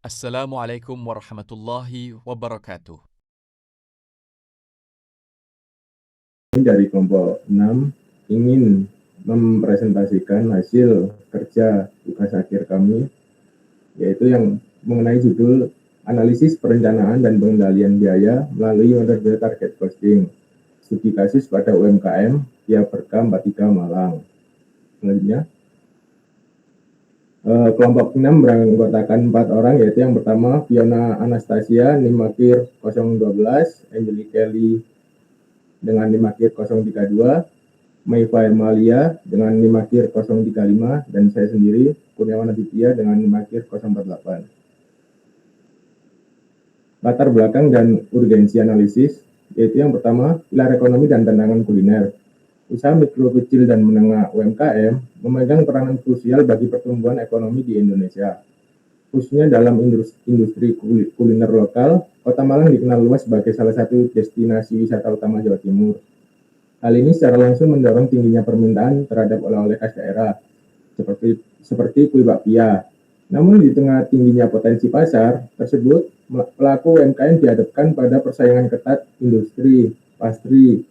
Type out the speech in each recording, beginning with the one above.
Assalamualaikum warahmatullahi wabarakatuh. Dari kelompok 6 ingin mempresentasikan hasil kerja tugas akhir kami, yaitu yang mengenai judul analisis perencanaan dan pengendalian biaya melalui metode target costing, studi kasus pada UMKM via Perka 43 Malang. Selanjutnya, kelompok 6 beranggotakan 4 orang, yaitu yang pertama Fiona Anastasia, Nimakir 012, Angeli Kelly dengan Nimakir 032, Maifa Hermalia dengan Nimakir 035, dan saya sendiri Kurniawan Aditya dengan Nimakir 048. Latar belakang dan urgensi analisis, yaitu yang pertama pilar ekonomi dan tantangan kuliner. Usaha mikro, kecil, dan menengah UMKM memegang peranan krusial bagi pertumbuhan ekonomi di Indonesia. Khususnya dalam industri kuliner lokal, Kota Malang dikenal luas sebagai salah satu destinasi wisata utama Jawa Timur. Hal ini secara langsung mendorong tingginya permintaan terhadap oleh-oleh khas daerah, seperti kue bakpia. Namun di tengah tingginya potensi pasar tersebut, pelaku UMKM dihadapkan pada persaingan ketat industri pasti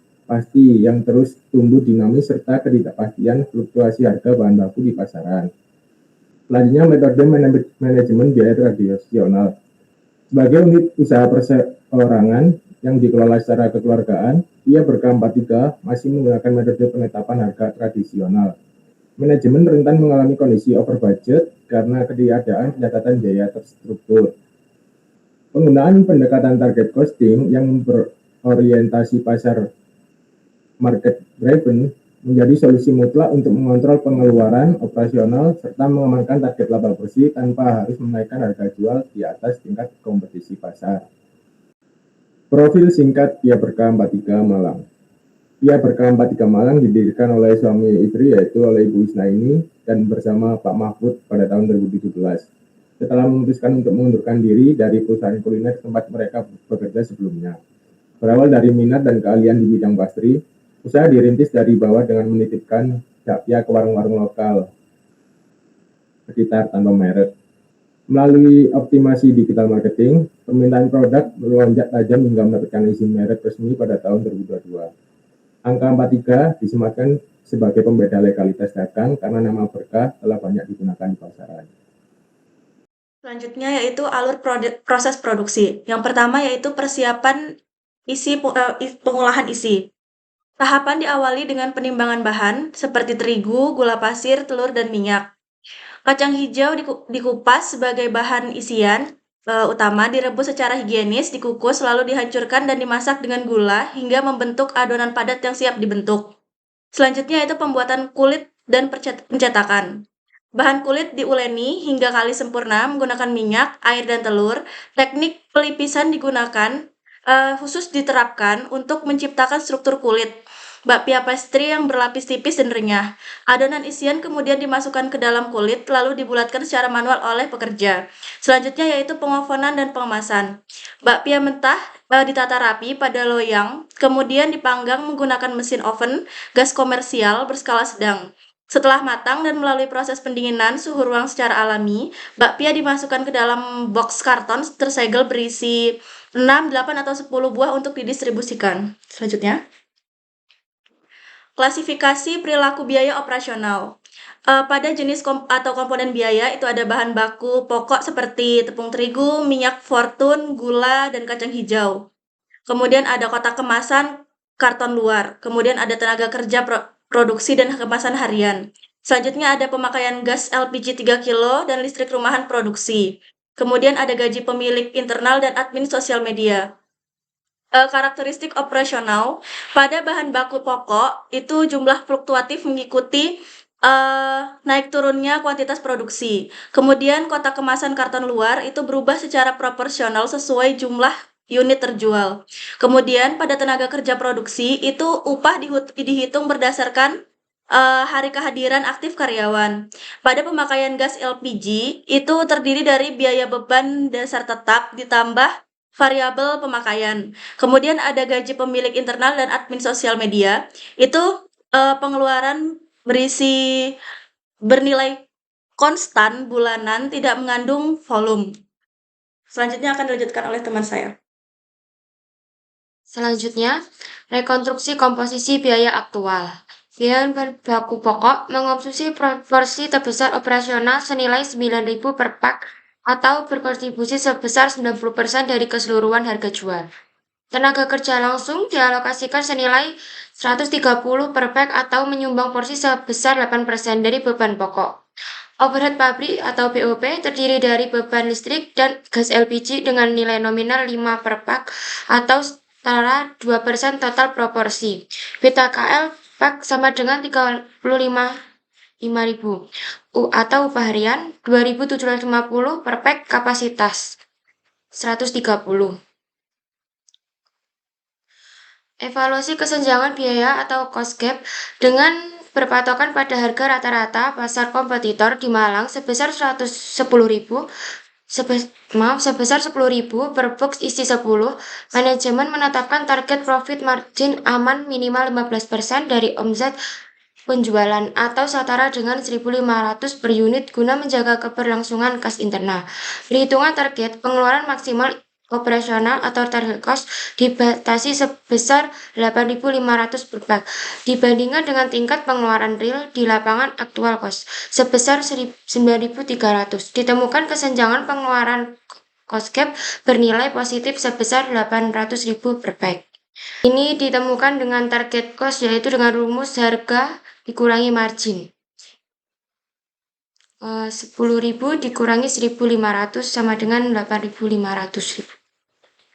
yang terus tumbuh dinamis serta ketidakpastian fluktuasi harga bahan baku di pasaran. Selanjutnya, metode manajemen biaya tradisional. Sebagai unit usaha perseorangan yang dikelola secara kekeluargaan, ia Berka43 masih menggunakan metode penetapan harga tradisional. Manajemen rentan mengalami kondisi over budget karena ketiadaan pencatatan biaya terstruktur. Penggunaan pendekatan target costing yang berorientasi pasar market driven menjadi solusi mutlak untuk mengontrol pengeluaran operasional serta mengamankan target laba bersih tanpa harus menaikkan harga jual di atas tingkat kompetisi pasar. Profil singkat Pia Berka 43 Malang. Pia Berka 43 Malang didirikan oleh suami istri, yaitu oleh Ibu Isnaini dan bersama Pak Mahfud pada tahun 2017. Setelah memutuskan untuk mengundurkan diri dari perusahaan kuliner tempat mereka bekerja sebelumnya. Berawal dari minat dan keahlian di bidang pastry, usaha dirintis dari bawah dengan menitipkan bakpia ke warung-warung lokal sekitar tanpa merek. Melalui optimasi digital marketing, permintaan produk melonjak tajam hingga mendapatkan izin merek resmi pada tahun 2022. Angka 43 disematkan sebagai pembeda legalitas dagang karena nama Berkah telah banyak digunakan di pasaran. Selanjutnya yaitu alur proses produksi. Yang pertama yaitu persiapan pengolahan isi. Tahapan diawali dengan penimbangan bahan seperti terigu, gula pasir, telur, dan minyak. Kacang hijau dikupas sebagai bahan isian utama, direbus secara higienis, dikukus, lalu dihancurkan dan dimasak dengan gula hingga membentuk adonan padat yang siap dibentuk. Selanjutnya yaitu pembuatan kulit dan pencetakan. Bahan kulit diuleni hingga kali sempurna menggunakan minyak, air, dan telur. Teknik pelipisan digunakan khusus diterapkan untuk menciptakan struktur kulit. Bakpia pastry yang berlapis tipis dan renyah. Adonan isian kemudian dimasukkan ke dalam kulit lalu dibulatkan secara manual oleh pekerja. Selanjutnya yaitu pengovenan dan pengemasan. Bakpia mentah ditata rapi pada loyang, kemudian dipanggang menggunakan mesin oven gas komersial berskala sedang. Setelah matang dan melalui proses pendinginan suhu ruang secara alami, bakpia dimasukkan ke dalam box karton tersegel berisi 6, 8, atau 10 buah untuk didistribusikan. Selanjutnya, klasifikasi perilaku biaya operasional. Pada jenis atau komponen biaya itu ada bahan baku pokok seperti tepung terigu, minyak fortune, gula, dan kacang hijau. Kemudian ada kotak kemasan, karton luar. Kemudian ada tenaga kerja produksi dan kemasan harian. Selanjutnya ada pemakaian gas LPG 3 kilo dan listrik rumahan produksi. Kemudian ada gaji pemilik internal dan admin sosial media. Karakteristik operasional, pada bahan baku pokok itu jumlah fluktuatif mengikuti naik turunnya kuantitas produksi. Kemudian kotak kemasan karton luar itu berubah secara proporsional sesuai jumlah unit terjual. Kemudian pada tenaga kerja produksi itu upah dihitung berdasarkan hari kehadiran aktif karyawan. Pada pemakaian gas LPG itu terdiri dari biaya beban dasar tetap ditambah variabel pemakaian. Kemudian ada gaji pemilik internal dan admin sosial media. Itu pengeluaran bernilai konstan bulanan, tidak mengandung volume. Selanjutnya akan dilanjutkan oleh teman saya. Selanjutnya, rekonstruksi komposisi biaya aktual. Biaya bahan baku pokok mengonsumsi proporsi terbesar operasional senilai 9.000 per pak atau berkontribusi sebesar 90% dari keseluruhan harga jual. Tenaga kerja langsung dialokasikan senilai 130 per pak atau menyumbang porsi sebesar 8% dari beban pokok. Overhead pabrik atau BOP terdiri dari beban listrik dan gas LPG dengan nilai nominal 5 per pak atau setara 2% total proporsi. BTKL pak sama dengan 35.000 atau upah harian 2.750 per pak kapasitas 130. Evaluasi kesenjangan biaya atau cost gap dengan berpatokan pada harga rata-rata pasar kompetitor di Malang sebesar 10.000 per box isi 10. Manajemen menetapkan target profit margin aman minimal 15% dari omset penjualan atau setara dengan 1.500 per unit guna menjaga keberlangsungan kas internal. Perhitungan target pengeluaran maksimal operasional atau target cost dibatasi sebesar 8.500 per bak dibandingkan dengan tingkat pengeluaran real di lapangan aktual cost sebesar 9.300. Ditemukan kesenjangan pengeluaran cost gap bernilai positif sebesar 800.000 per bak. Ini ditemukan dengan target cost yaitu dengan rumus harga dikurangi margin. 10.000 dikurangi 1.500 sama dengan 8.500.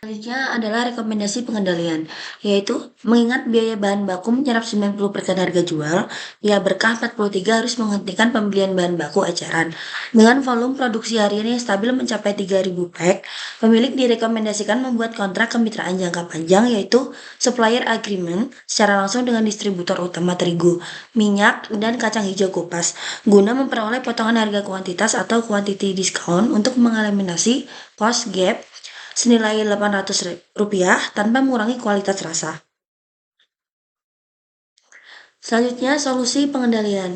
Selanjutnya adalah rekomendasi pengendalian, yaitu mengingat biaya bahan baku menyerap 90% harga jual, ya berkah 43 harus menghentikan pembelian bahan baku eceran. Dengan volume produksi harian yang stabil mencapai 3.000 pack, pemilik direkomendasikan membuat kontrak kemitraan jangka panjang, yaitu supplier agreement secara langsung dengan distributor utama terigu, minyak, dan kacang hijau kupas, guna memperoleh potongan harga kuantitas atau quantity discount untuk mengeliminasi cost gap senilai Rp800 tanpa mengurangi kualitas rasa. Selanjutnya, solusi pengendalian,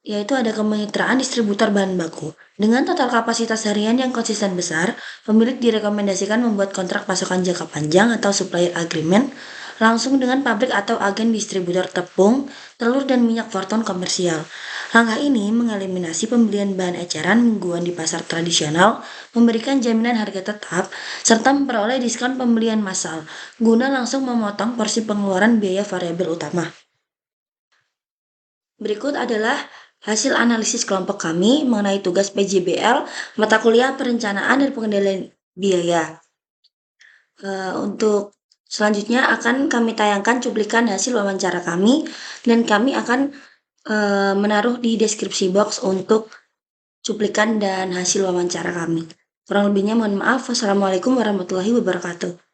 yaitu ada kemitraan distributor bahan baku. Dengan total kapasitas harian yang konsisten besar, pemilik direkomendasikan membuat kontrak pasokan jangka panjang atau supplier agreement langsung dengan pabrik atau agen distributor tepung, telur, dan minyak Fortune komersial. Langkah ini mengeliminasi pembelian bahan eceran mingguan di pasar tradisional, memberikan jaminan harga tetap, serta memperoleh diskon pembelian massal, guna langsung memotong porsi pengeluaran biaya variabel utama. Berikut adalah hasil analisis kelompok kami mengenai tugas PJBL, mata kuliah perencanaan dan pengendalian biaya. Untuk selanjutnya akan kami tayangkan cuplikan hasil wawancara kami dan kami akan menaruh di deskripsi box untuk cuplikan dan hasil wawancara kami. Kurang lebihnya mohon maaf. Wassalamualaikum warahmatullahi wabarakatuh.